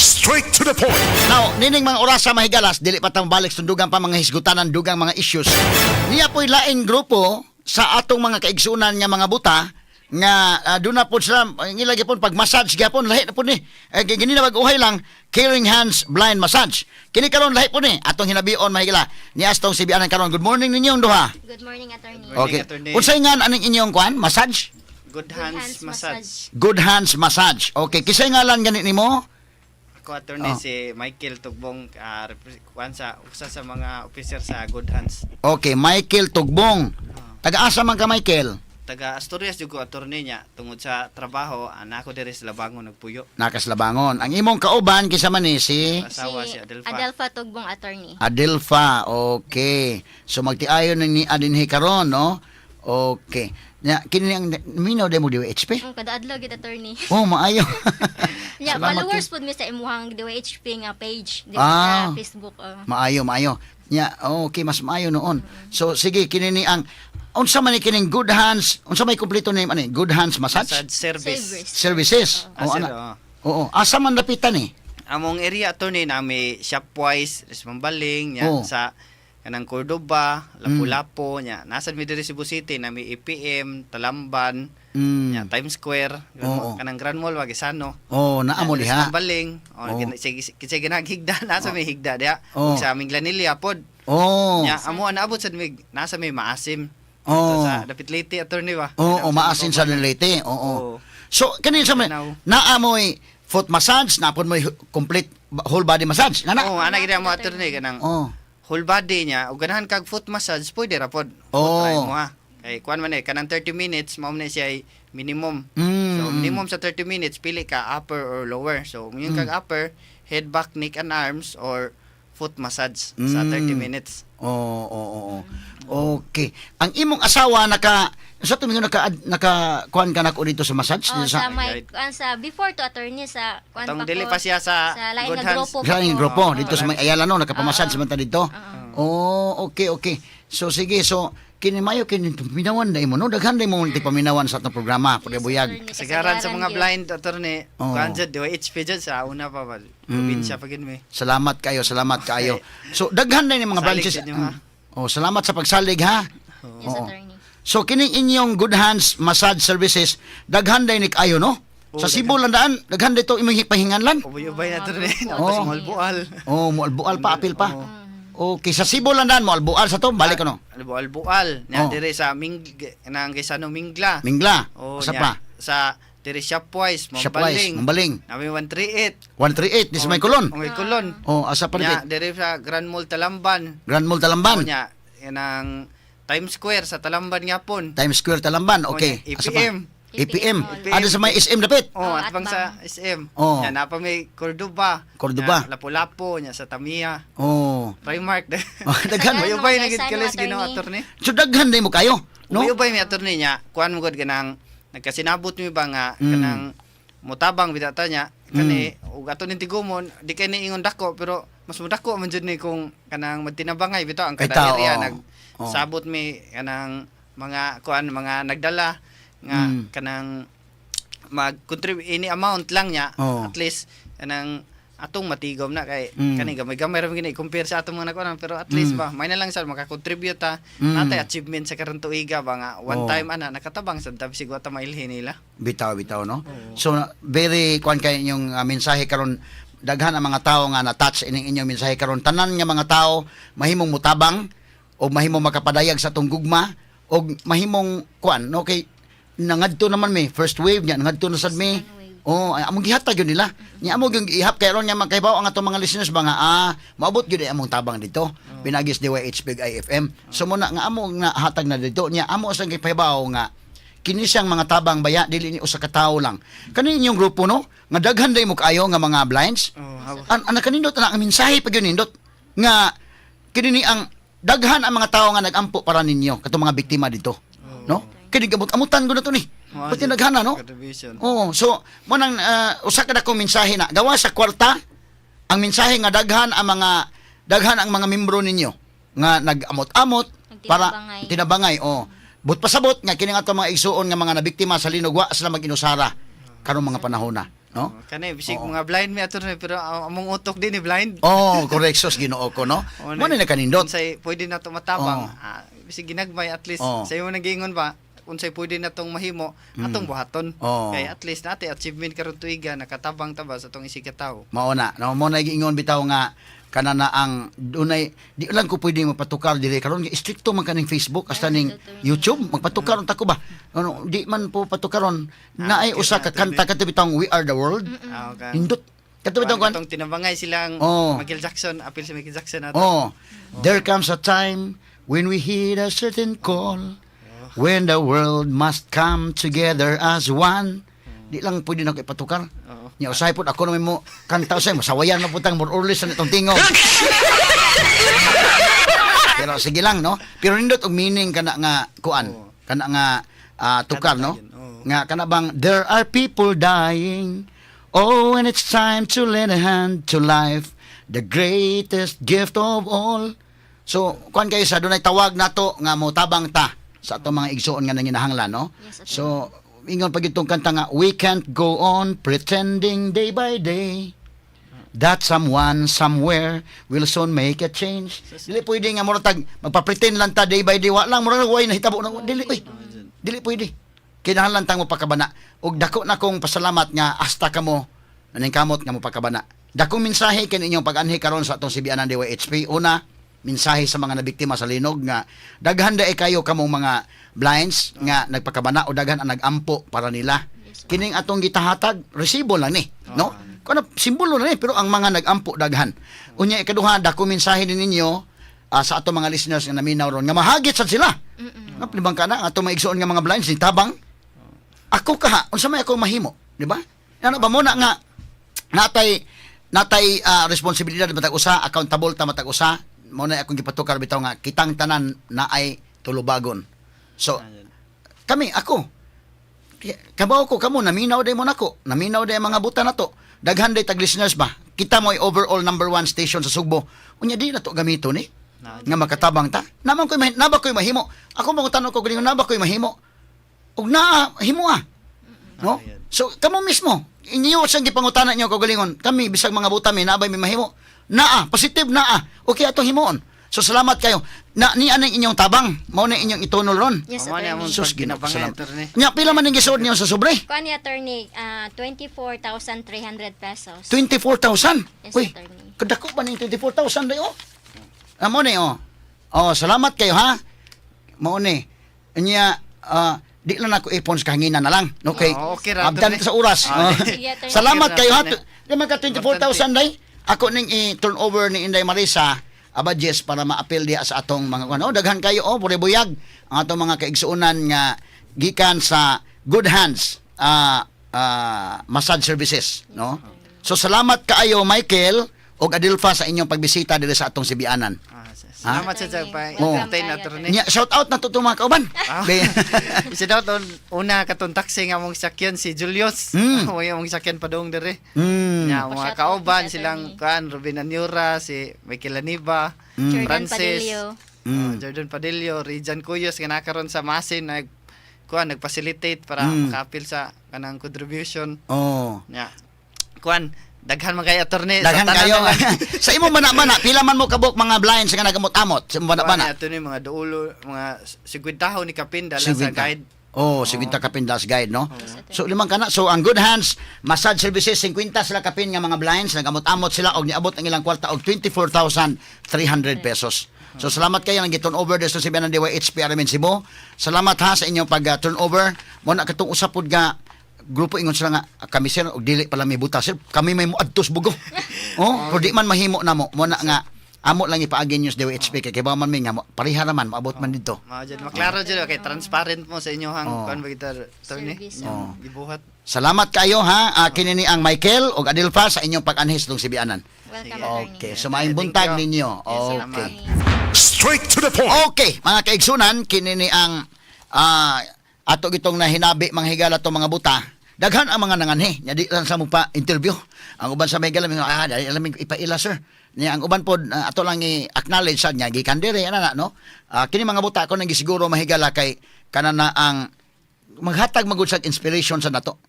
Straight to the point. Now, nining mga oras sa mahigalas, dili pa tang balik sundugan pa mga hisgutanan, dugang mga issues. Niya po'y laing grupo sa atong mga kaigsunan nga mga buta, nga doon na po sila, ngilagi po, pag-massage gapon, lahi na po ni. Gini na mag-uhay lang, Caring Hands Blind Massage. Kini karon lahi po ni, atong hinabion mahigala. Ni Astong Sibianan karon. Good morning ninyong duha. Good morning, attorney. Okay. Attorney. Unsay nga aning inyong kwan, massage? Good Hands Massage. Good Hands Massage. Okay, kisay ngalan ganit nimo? Ako attorney si Michael Tugbong, usa sa mga officer sa Good Hands. Okay, Michael Tugbong. Taga-asa man ka, Michael? Taga Asturias jud ko attorney niya tungod sa trabaho, ako diri sa Labangon nagpuyo. Nakaslabangon. Ang imong kauban kisa man ni si Asawa si Adelfa. Adelfa Tugbong, attorney. Adelfa. Okay. So magtiayon ni Adinhi karon, no? Okay. Nya kini ang minaw demo DWHP? Kada adlaw gid, attorney. Oh, maayo. Yeah, Salamat followers pud mi sa imuhang DWHP nga page di Ah. sa Facebook. maayo. Nya, okay, mas maayo noon. So sige, kini ni ang unsa man ni kining Good Hands, unsa may kompleto name ani? Good Hands Massage Massage service. Services. Oh, Sir, ana. Oo. Asa man lapitan ni? Among area attorney nami Shopwise, Resmambaling nya Oh. sa kanang Cordoba, Lapu-Lapu nya. Nasa mi diri Cebu City nami EPM, Talamban, nya Times Square, Oo. kanang Grand Mall Wagisano. Oh, naamo diha. Baling. Oo. Kasi ginagigda nasa may higda diha. Oo. Ug sa aming Glanilla pod. Oh. Nya amo naabot sa mig nasa may maasim. Oo. Sa Dapat Leyte attorney ba? Oo, maasin sa Leyte. Oo. Oo. So, kanina sa Now. naamoy foot massage, napon mo complete whole body massage. Ngana? Oo, ana gid mo attorney kanang Oh. whole body niya ug ganahan kag foot massage pwede ra pod. Oo. Try mo ha. Kay kuan man kanang 30 minutes mao man siya ay minimum. Mm. So minimum sa 30 minutes pili ka upper or lower. So yung kag upper, head, back, neck and arms or foot massage sa 30 minutes. Oo. Okay. Ang imong asawa sa tumingon naka kuan ka nako dito sa massage Oh, dito sa sa may sa before to, attorney, sa kuan Atong pa dili ko, pa siya sa lain Good nga Hands. grupo sa inyong ko. grupo dito sa may Ayala no nakapamassage man ta dito. Oh, okay. So sige, so kini mayo kini minawan dai mo no daghan dai mo multi paminawan sa atong programa pud buyag. Kasagaran sa mga yun. blind attorney, Oo. kanjud do HP jud sa una pa ba. Probinsya pa gid mi. Salamat kayo. So daghan dai ni mga Salig branches. sa inyo, ha? Oh, salamat sa pagsalig ha. Yes, Oo. attorney. So kining inyong Good Hands Massage Services daghan day ni kayo no? Sa Oo, Cebu landaan daghan day to imong pahinganlan. Ubay-ubay na attorney. Oo. Tapos malbual. Oh, mualbual pa apil pa. Okay, sa Cebu landaan mualbual sa to balik ko no. Albual. Nya Oh. dire sa nang Quezano Mingla. Mingla. Oh, Sa nya, pa. sa dire Shopwise, Shopwise, Mambaling. Mambaling. Nami 138. 138 di sa may kulon. May kulon. Oh, asa pa Nya rin. dire sa Grand Mall Talamban. Grand Mall Oh, Talamban. nya yanang Times Square sa Talamban gyapon. Times Square Talamban. Okay. Oh, nya, Asa pa? EPM. EPM. EPM. Ada sa may SM dapit. Oh, Oh, atbang atbang. sa SM. Oh. Nya napa may Cordoba. Cordoba. Nya, Lapu-Lapu nya sa Tamiya. Oh. Primark. Oh, daghan. Ano, Ubay na mga gid kalis Quezano, ginawa attorney? attorney. So daghan day mo kayo, no? Ubay mi attorney nya, kuan mo gud ganang nagkasinabot mi ba nga kanang mutabang bidata nya kani ug ato ning tigumon di kay ni ingon dako pero mas mudako man jud ni kung kanang magtinabangay bitaw ang kada Bitaw, area oo. sabot mi kanang mga kuan mga nagdala nga kanang mag-contribute ini amount lang nya Oo. at least kanang atong matigom na kay Mm. kani gamay-gamay ra gini compare sa atong mga nakuan pero at least ba may na lang sa maka-contribute ta natay achievement sa karong tuiga ba nga one Oo. time ana nakatabang sa tabi siguro ta mailhin nila. Bitaw no. So very kuan kay inyong mensahe karon daghan ang mga tao nga na-touch ining inyong mensahe karon tanan nga mga tao mahimong mutabang o mahimong makapadayag sa tong gugma o mahimong kuan no kay nangadto naman mi first wave nya nangadto na sad mi. Oh, among gihatag yun nila. Nya amo gyud ihap kay ron nya magkaibaw ang atong mga listeners ba nga maabot gyud among tabang dito. Binagis DYHP IFM. So mo na nga amo nga hatag na dito nya amo sa gipahibaw nga kini siyang mga tabang baya dili ni usa ka tawo lang. Kani inyong grupo no nga daghan day mo kaayo nga mga blinds. Ana kanindot na ang mensahe pag yun nindot nga kini ni ang daghan ang mga tawo nga nagampo para ninyo katong mga biktima dito. No? Kini gamot-amutan ko na to ni. Pati naghana no? Oo, so mo nang usa ka dakong mensahe na gawa sa kwarta ang mensahe nga daghan ang mga membro ninyo nga nag-amot-amot para tinabangay. Oh. But pasabot nga kini nga mga igsuon nga mga nabiktima sa linugwa sila mag-inusara karong mga panahon na. no? Kani bisig Oo. mga blind mi attorney pero among utok din ni blind. Oh, correct sos Ginoo ko, no? Oo, Mo na kanindot. Unsay pwede na to matabang. Oo. Bisig ginagmay at least Oo. sa imo nagingon ba unsay pwede na tong mahimo atong buhaton. Oo. Kay at least nate achievement karon tuiga nakatabang taba sa tong isig ka tawo. Mao na, no? Mo na giingon bitaw nga kana na ang dunay di lang ko pwede mapatukar diri karon stricto man kaning Facebook hasta ning YouTube magpatukar ta ko ba ano di man po patukaron naay okay usa ka na, kanta kadto bitang We Are the World Okay. indot kadto bitang kwan Katong tinabangay silang Oo. Michael Jackson, apil si Michael Jackson ato. oh there comes a time when we hear a certain call when the world must come together as one di lang pwede na ko ipatukar. Oo. Nya usahay pud ako naman mo kanta usay masawayan na putang more or less na itong tingog. Pero sige lang no. Pero nindot og meaning kana nga kuan. Oo. Kana nga tukar no. Oo. Nga kana bang there are people dying. Oh, and it's time to lend a hand to life, the greatest gift of all. So, kuan kayo sa dunay tawag nato nga motabang ta sa atong mga igsoon nga nanginahanglan no. Yes, So, ingon pag itong kanta nga, we can't go on pretending day by day that someone somewhere will soon make a change. Dili pwede nga muratag magpa-pretend lang ta day by day wa lang murag way nahitabo na dili oy. Dili pwede. Kinahanglan tang mo pakabana ug dako na kong pasalamat nga hasta kamo naning kamot nga mo pakabana. Dakong mensahe kini inyong pag-anhi karon sa atong CBN DYHP. Una, mensahe sa mga nabiktima sa linog nga daghan dae kayo kamong mga blinds nga nagpakabana o daghan ang nagampo para nila. Kining atong gitahatag resibo lang ni, no? Kuno simbolo na ni pero ang mga nagampo daghan. Unya ikaduha dako mensahe din ninyo sa atong mga listeners nga naminaw ron nga mahagit sad sila. Nga libang kana atong maigsoon nga mga blinds ni tabang. Ako kaha unsa may ako mahimo, di ba? Ano ba mo na nga natay responsibilidad matag usa, accountable ta matag usa. Mo na akong gipatukar bitaw nga kitang tanan na ay tulubagon. So, ako, kabaw ko kamo, naminaw day mo nako, naminaw day mga buta na to, daghan day tag listeners ba, kita mo overall number 1 station sa Sugbo, unya di na to gamito ni, nga makatabang ta, naba ko'y mahimo, ako mga tanong ko, galingon, naba ko'y mahimo, ug naa, himo no? So, kamo mismo, inyo siyang gipangutanan nyo, kagalingon, kami, bisag mga buta mi, nabay mi mahimo, naa, positive naa, okay atong himoon. So salamat kayo. Na ni anang inyong tabang, mao na inyong itunol ron. Yes, Amo na attorney. among Sus, ginabangay salamat. attorney. Nya pila man ning gisuod niyo sa sobre? Kuan ni attorney, 24,300 pesos. 24,000. Yes, Uy, attorney. kadako ba ning 24,000 day oh? Amo ni oh. Oh, salamat kayo ha. Mao ni. Nya di lang ako ipons kahanginan na lang. Okay. Okay ra, Abdan attorney. sa oras. Ah, Oh. Sige, attorney. Salamat Okay kayo ha. ra, Di man ka 24,000 day. Ako ning i-turn over ni Inday Marisa abadjes para ma-appeal diha sa atong mga ano daghan kayo oh pure buyag ang atong mga kaigsuonan nga gikan sa Good Hands massage services no. So salamat kaayo Michael ug Adilfa sa inyong pagbisita diri sa atong Sibianan. Salamat sa pa Oo. entertain attorney. Nya shout out na to mga kauban. Kaya- Isa daw ton una katong taxi nga mong sakyan si Julius. Mm. Mo yung sakyan padung dire. Mm. Nya Pa-shout mga out kauban sa silang attorney. kuan Ruben Anyura, si Michael Aniba, Jordan Francis, Padillo. Jordan Padillo, Rijan Cuyos nga nakaron sa Masin nag-facilitate para Mm. maka-appeal sa kanang contribution. Oh. Nya kuan daghan man kay attorney Daghan tanan kayo. na lang. Sa imo mana-mana pila man mo kabuk mga blinds nga nagamot-amot sa imo Kuan mana-mana. ato ni mga duulo mga 50 ni kapin dala sa 50. guide. Oh, 50 kapin das guide, no? Yes, attorney. So limang kana. So ang Good Hands massage services 50 sila kapin nga mga blinds nagamot-amot sila og niabot ang ilang kwarta og 24,300 pesos. So salamat kayo nang gi-turn over sa CBN ng DYHP Aramin Cebu. Salamat ha sa inyong pag-turn over. Mo na katong usapod nga grupo ingon sila nga kami sir og dili pala may buta sir kami may muadtos bugo. Oh, pero di man mahimo namo mo na nga amo lang ipaagi news DYHP kay kibaw man mi nga pareha naman maabot man dito. Mao jud maklaro jud kay transparent mo sa inyohang Oh. kuan ba kita attorney. Service. Oh. Gibuhat. Salamat kayo ha. Kini ni ang Michael ug Adilfa sa inyong pag-anhis ng Sibianan. Welcome, Sige. attorney. Okay, so maayong Thank buntag you. ninyo. Yes, salamat. Okay. Straight to the point. Okay, mga kaigsunan, kini ni ang ato gitong nahinabi mga higala to mga buta. Daghan ang mga nanganhi, nya di lang sa mo pa interview. Ang uban sa may galam dali alam ipaila sir. Nya ang uban pod ato lang i-acknowledge sad nya gikan dire ana no. Kini mga buta ko nang gisiguro mahigala kay kanana ang maghatag magud sa inspiration sa nato.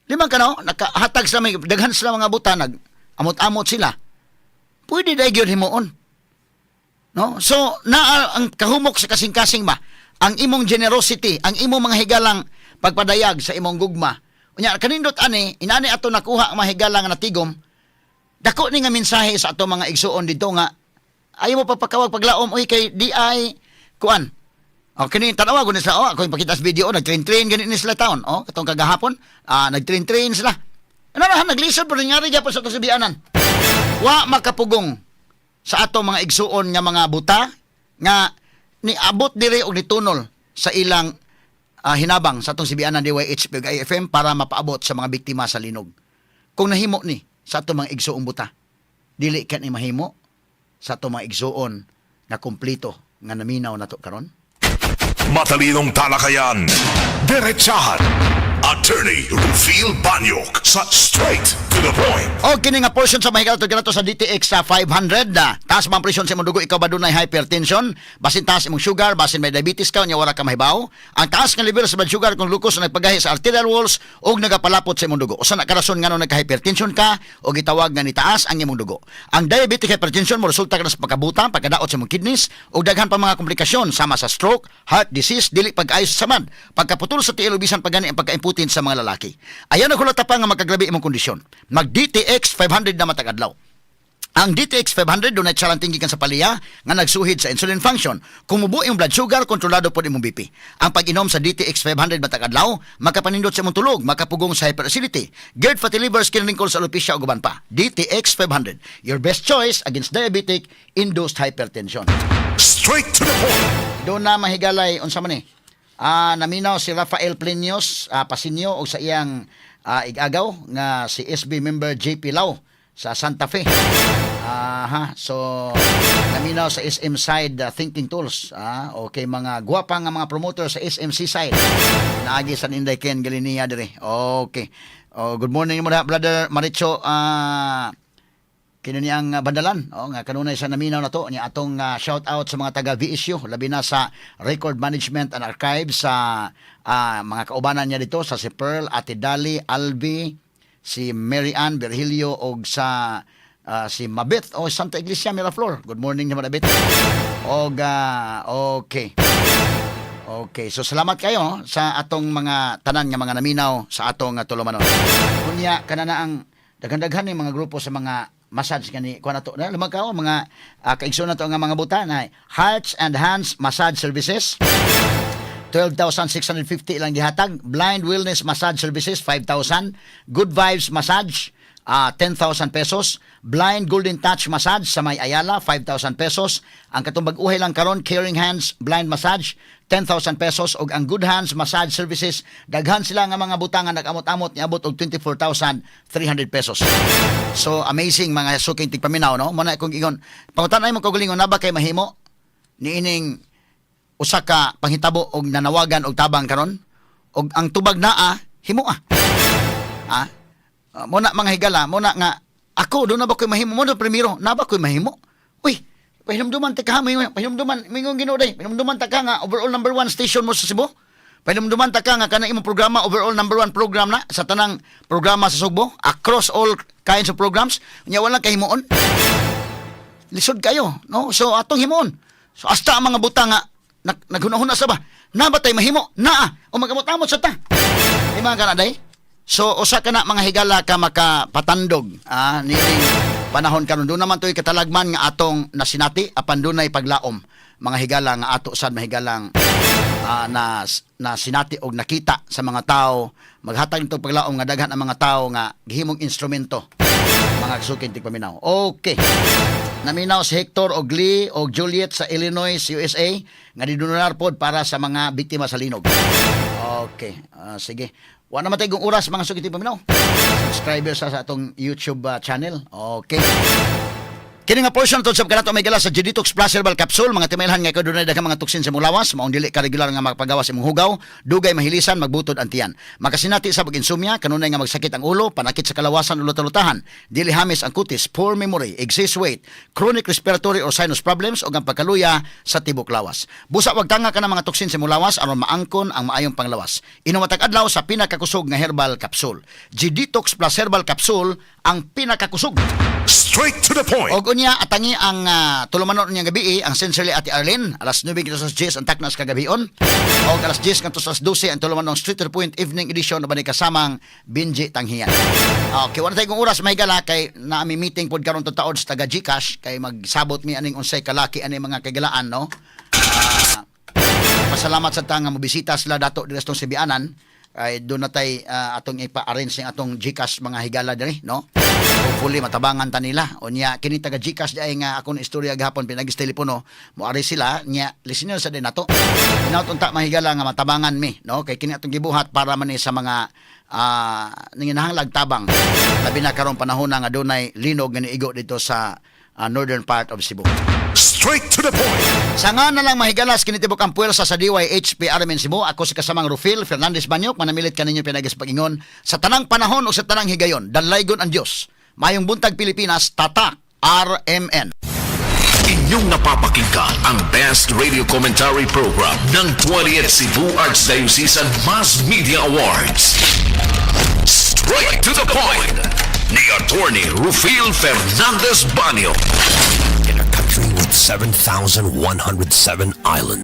Limang ka no, nakahatag sila, may daghan sila mga buta, nag-amot-amot sila. Pwede na yun himuon. No? So, ang kahumok sa kasing-kasing ba, ang imong generosity, ang imong mga higalang pagpadayag sa imong gugma. Unya, kanindot ani, inani ato nakuha ang mga higalang natigom, dako ni nga mensahe sa ato mga igsuon dito nga, ayaw mo papakawag paglaom, uy, kay di ay, kuan. O, kini tanawa ko sila, ako yung pakita sa video, nag-train-train ganit ni sila taon. O, katong kagahapon, nag-train-train sila. Ano na, nag-listen, pero nangyari dyan po sa itong sabianan. Wa makapugong sa ato mga igsuon nga mga buta, nga niabot dire og nitunol sa ilang hinabang sa atong sibianan DYH ug IFM para mapaabot sa mga biktima sa linog. Kung nahimo ni sa atong mga igsuon buta, dili ka ni mahimo sa atong mga igsuon nga kumpleto nga naminaw nato karon. Matalinong talakayan, diretsahan. Attorney Rufil Banyok sa straight to the point. O kini nga portion sa mahigal to sa DTX sa 500 taas man presyon sa imong dugo, ikaw ba dunay hypertension, basin taas imong sugar, basin may diabetes ka nya wala ka mahibaw, ang taas nga level sa blood sugar kung glucose na nagpagahi sa arterial walls og nagapalapot sa imong dugo. Usa na karason ngano nagka-hypertension ka o gitawag nga ni taas ang imong dugo. Ang diabetic hypertension mo resulta kana sa pagkabuta, pagkadaot sa imong kidneys ug daghan pa mga komplikasyon sama sa stroke, heart disease, dili pag-ayos sa samad, pagkaputol sa tiil bisan pagani ang pagka-imputin sa mga lalaki. Ayan ang hulata pa nga magkaglabi imong kondisyon. Mag DTX 500 na matag-adlaw. Ang DTX 500 dunay tsalang tinggikan sa palya nga nagsuhid sa insulin function. Kung mubo imong blood sugar, kontrolado pod imong BP. Ang pag-inom sa DTX 500 matag-adlaw, makapanindot sa imong tulog, makapugong sa hyperacidity, GERD, fatty liver, skin wrinkles, alopecia ug uban pa. DTX 500, your best choice against diabetic induced hypertension. Straight to the point. Doon na mahigalay unsa man ni? Naminaw si Rafael Plenios Pasinio o sa iyang igagaw nga si SB member JP Lau sa Santa Fe. So naminaw sa SM side Thinking Tools. Okay, mga guwapa nga mga promoter sa SMC side. Naagi sa Inday Ken Galinia dire. Okay. Good morning mo brother Maricho. Kino niyang bandalan nga kanunay sa naminaw na to niya atong shout out sa mga taga VSU labi na sa Record Management and Archives sa mga kaubanan niya dito sa si Pearl, Ate Dali, Albi, si Mary Ann Virgilio og sa si Mabeth o Santa Iglesia Miraflor. Good morning naman Mabeth. Og okay. Okay, so salamat kayo sa atong mga tanan nga mga naminaw sa atong tulumanon. Kunya kanana ang daghan-daghan ni mga grupo sa mga massage kani kuan nato na lamang ka mga kaigsoon nato nga mga buta na Hearts and Hands Massage Services 12,650 lang gihatag. Blind Wellness Massage Services 5,000. Good Vibes Massage 10,000 pesos. Blind Golden Touch Massage sa May Ayala 5,000 pesos. Ang katumbag uhay lang karon Caring Hands Blind Massage 10,000 pesos og ang Good Hands Massage Services daghan sila nga mga butangan nag-amot-amot niabot og 24,300 pesos. So amazing mga suking tigpaminaw no. Muna kung ingon pangutan-ay mo kagulingon na ba kay mahimo niining usa ka panghitabo og nanawagan og tabang karon og ang tubag naa himo muna mga higala muna nga ako do na ba koy mahimo mo do primero na ba koy mahimo uy pahinumduman ta ka pahinumduman mingon ginuday pahinumduman ta ka nga overall number 1 station mo sa Cebu. Pahinumduman ta ka nga kana imong programa overall number 1 program na sa tanang programa sa Sugbo across all kinds of programs nya wala kay himuon. Lisod kayo no so atong himuon. So hasta ang mga buta nga naghunahuna sa ba na ba tay mahimo naa o magamot-amot sa ta. Di mga kanaday. So usa ka na mga higala ka makapatandog nining panahon karon do naman toy katalagman nga atong nasinati apan dunay paglaom mga higala nga ato sad mahigalang na sinati og nakita sa mga tao maghatag nitong paglaom nga daghan ang mga tao nga gihimong instrumento mga kasukin tigpaminaw. Okay. Naminaw si Hector og Lee og Juliet sa Illinois, USA nga didonar pod para sa mga biktima sa linog. Okay. Sige. Wa naman tayong oras mga sugiti paminaw. Subscribers sa atong YouTube channel. Okay. Kini nga portion tod sa kanato may gala sa G-Detox Plus Herbal Capsule, mga timailhan nga kadunay daghang mga tuksin sa imong lawas, maong dili ka regular nga magpagawas imong hugaw, dugay mahilisan, magbutod ang tiyan. Makasinati sa pag-insomnia, kanunay nga magsakit ang ulo, panakit sa kalawasan o lutalutahan, dili hamis ang kutis, poor memory, excess weight, chronic respiratory or sinus problems o ang pagkaluya sa tibok lawas. Busa wag tanga ka ng mga tuksin sa imong lawas aron maangkon ang maayong panglawas. Inumatag adlaw sa pinakakusog nga herbal capsule. G-Detox Plus Herbal Capsule ang pinakakusog. Straight to the point. Og unya atangi ang tulumanon niya gabi ang Sincerely Ate Arlene alas 9 kantos sa 10 ang taknas kagabion og alas 10 kantos sa 12 ang tulumanon Street to the Point evening edition na bani kasamang Binji Tanghiyan. Okay, wala tayong oras may gala kay naami meeting pod karon taon sa taga GCash kay magsabot mi aning unsay kalaki ani mga kagalaan no. Pasalamat sa tanga mobisita sila dato diri sa Sibianan ay doon na tayo atong ipa-arrange ng atong GCash mga higala diri no. Hopefully matabangan ta nila. O niya kini taga GCash di ay nga akong istorya gahapon pinagis telepono mo ari sila niya listener sa din nato. Inaut unta mahigala nga matabangan mi no kay kini atong gibuhat para man ni sa mga nanginahanglag tabang labi na karong panahon nga dunay linog nga niigo dito sa northern part of Cebu. Straight to the point. Sanga na lang mahigalas kinitibok ang puwersa sa DYHP Armin Cebu. Ako si kasamang Rufil Fernandez Banyok, manamilit kaninyo pinagis pag-ingon sa tanang panahon o sa tanang higayon. Dalaygon ang Diyos. Mayong buntag Pilipinas, tatak RMN. Inyong napapakinggan ang best radio commentary program ng 20th Cebu Archdiocese Mass Media Awards. Straight to the point ni Attorney Rufil Fernandez Banyok. In a country with 7,107 islands.